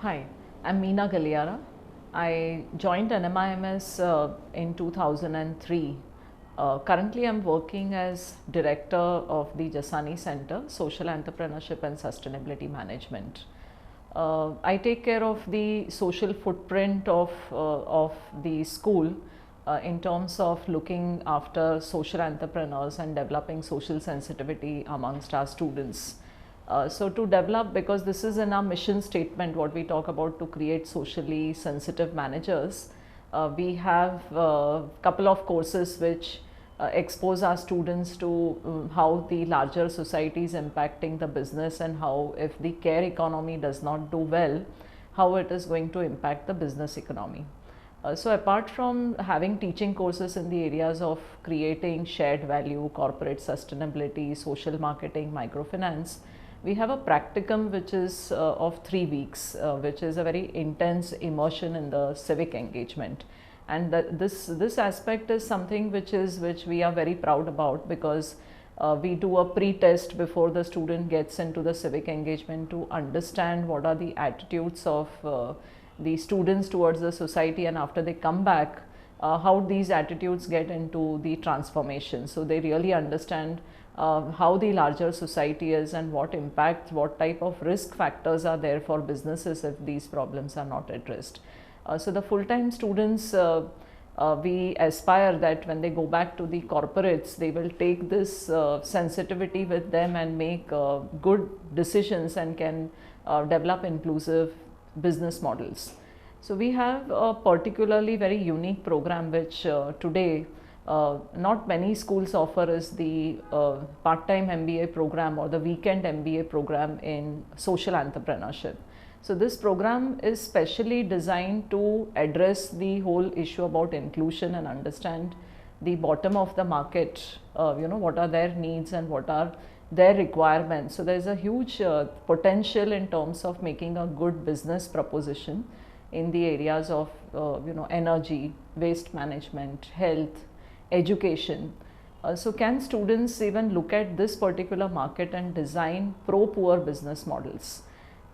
Hi, I'm Meena Gallaria. I joined NMIMS in 2003. Currently, I'm working as Director of the Jasani Center, Social Entrepreneurship and Sustainability Management. I take care of the social footprint of the school in terms of looking after social entrepreneurs and developing social sensitivity amongst our students. So to develop, because this is in our mission statement, what we talk about to create socially sensitive managers, we have a couple of courses which expose our students to how the larger society is impacting the business and how, if the care economy does not do well, how it is going to impact the business economy. So apart from having teaching courses in the areas of creating shared value, corporate sustainability, social marketing, microfinance, we have a practicum which is of 3 weeks, which is a very intense immersion in the civic engagement. And this aspect is something which we are very proud about, because we do a pre-test before the student gets into the civic engagement to understand what are the attitudes of the students towards the society, and after they come back, how these attitudes get into the transformation. So they really understand how the larger society is and what impact, what type of risk factors are there for businesses if these problems are not addressed. So the full-time students, we aspire that when they go back to the corporates, they will take this sensitivity with them and make good decisions and can develop inclusive business models. So we have a particularly very unique program which today not many schools offer, is the part-time MBA program or the weekend MBA program in social entrepreneurship. So this program is specially designed to address the whole issue about inclusion and understand the bottom of the market, what are their needs and what are their requirements. So there is a huge potential in terms of making a good business proposition in the areas of energy, waste management, health, education. So can students even look at this particular market and design pro-poor business models?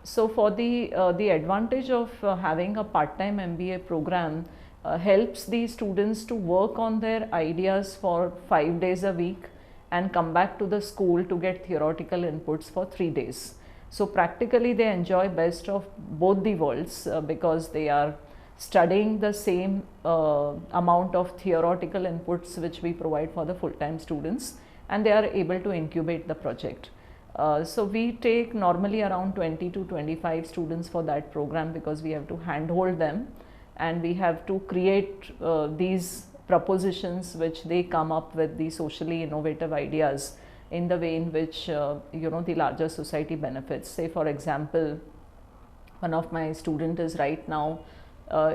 So for the advantage of having a part-time MBA program helps the students to work on their ideas for 5 days a week and come back to the school to get theoretical inputs for 3 days. So practically they enjoy best of both the worlds because they are studying the same amount of theoretical inputs which we provide for the full-time students, and they are able to incubate the project. So we take normally around 20 to 25 students for that program, because we have to handhold them and we have to create these propositions which they come up with, the socially innovative ideas in the way in which the larger society benefits. Say for example, one of my student is right now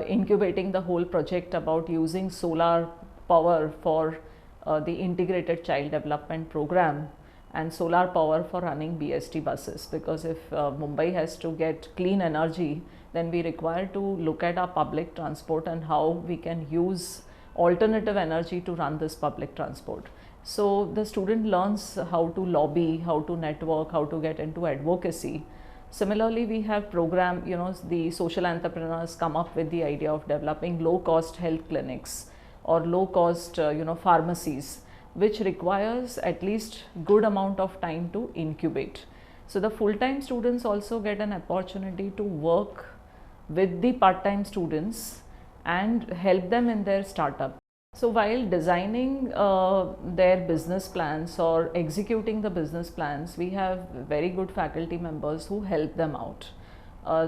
incubating the whole project about using solar power for the integrated child development program and solar power for running BST buses, because if Mumbai has to get clean energy, then we require to look at our public transport and how we can use alternative energy to run this public transport. So the student learns how to lobby, how to network, how to get into advocacy. Similarly, we have program, the social entrepreneurs come up with the idea of developing low cost health clinics or low cost pharmacies, which requires at least good amount of time to incubate. So the full-time students also get an opportunity to work with the part-time students and help them in their startup. So while designing their business plans or executing the business plans, we have very good faculty members who help them out.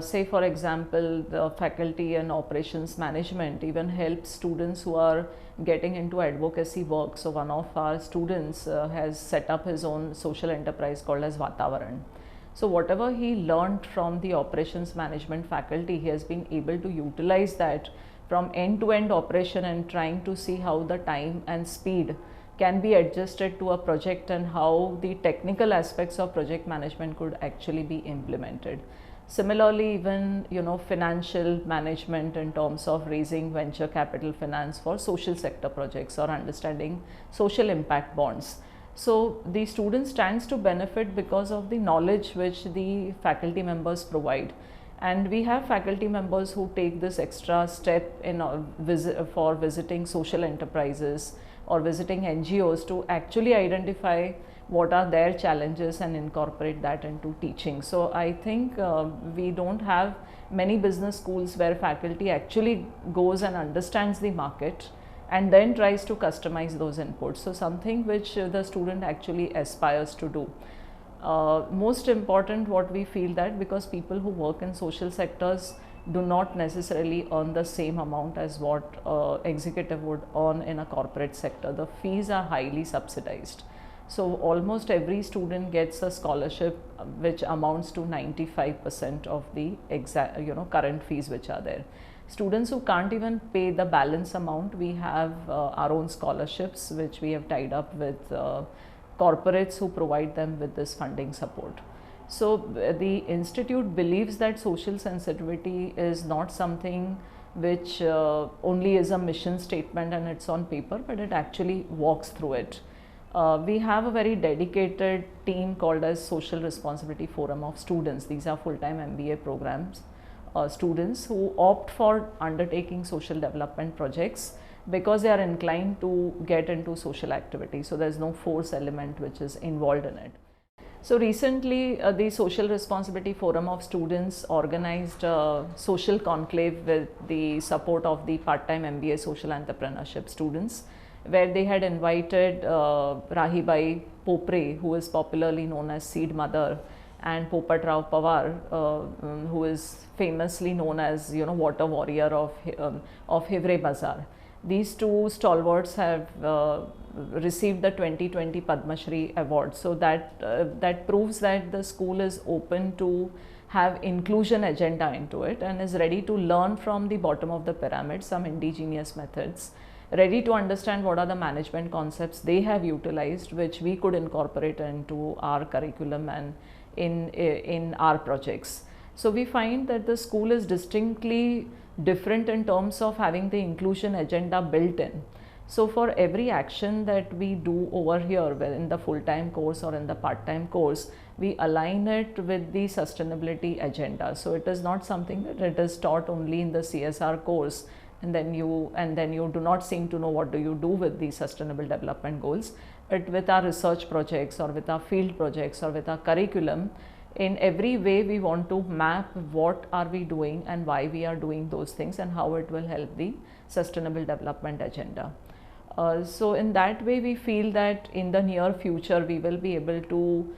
Say for example, the faculty in operations management even helps students who are getting into advocacy work. So one of our students has set up his own social enterprise called as Vatavaran. So whatever he learned from the operations management faculty, he has been able to utilize that from end-to-end operation and trying to see how the time and speed can be adjusted to a project and how the technical aspects of project management could actually be implemented. Similarly, even financial management in terms of raising venture capital finance for social sector projects or understanding social impact bonds. So the student stands to benefit because of the knowledge which the faculty members provide. And we have faculty members who take this extra step in for visiting social enterprises or visiting NGOs to actually identify what are their challenges and incorporate that into teaching. So I think we don't have many business schools where faculty actually goes and understands the market and then tries to customize those inputs. So something which the student actually aspires to do. Most important, what we feel that because people who work in social sectors do not necessarily earn the same amount as what executive would earn in a corporate sector. The fees are highly subsidized. So almost every student gets a scholarship which amounts to 95% of the current fees which are there. Students who can't even pay the balance amount, we have our own scholarships which we have tied up with corporates who provide them with this funding support. So the institute believes that social sensitivity is not something which only is a mission statement and it's on paper, but it actually walks through it. We have a very dedicated team called as Social Responsibility Forum of Students. These are full-time MBA programs, students who opt for undertaking social development projects because they are inclined to get into social activity. So there's no force element which is involved in it. So recently the Social Responsibility Forum of Students organized a social conclave with the support of the part-time MBA social entrepreneurship students, where they had invited Rahibai Popre, who is popularly known as Seed Mother, and Popat Rao Pawar, who is famously known as water warrior of Hivre Bazaar. These two stalwarts have received the 2020 Padma Shri award. So that proves that the school is open to have inclusion agenda into it and is ready to learn from the bottom of the pyramid some indigenous methods, ready to understand what are the management concepts they have utilized which we could incorporate into our curriculum and in our projects. So we find that the school is distinctly different in terms of having the inclusion agenda built in. So for every action that we do over here, whether in the full-time course or in the part-time course, we align it with the sustainability agenda. So it is not something that it is taught only in the CSR course and then you do not seem to know what do you do with the sustainable development goals. But with our research projects or with our field projects or with our curriculum, in every way we want to map what are we doing and why we are doing those things and how it will help the sustainable development agenda. So in that way we feel that in the near future we will be able to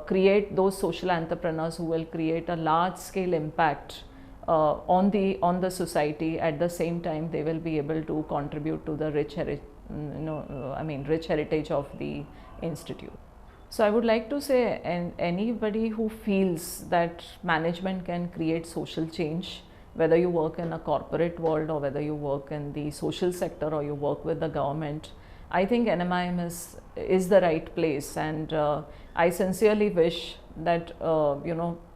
create those social entrepreneurs who will create a large scale impact on the society. At the same time they will be able to contribute to the rich heritage of the institute. So I would like to say, anybody who feels that management can create social change, whether you work in a corporate world or whether you work in the social sector or you work with the government, I think NMIMS is the right place, and I sincerely wish that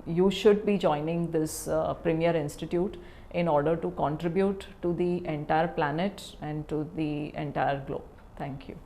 you should be joining this premier institute in order to contribute to the entire planet and to the entire globe. Thank you.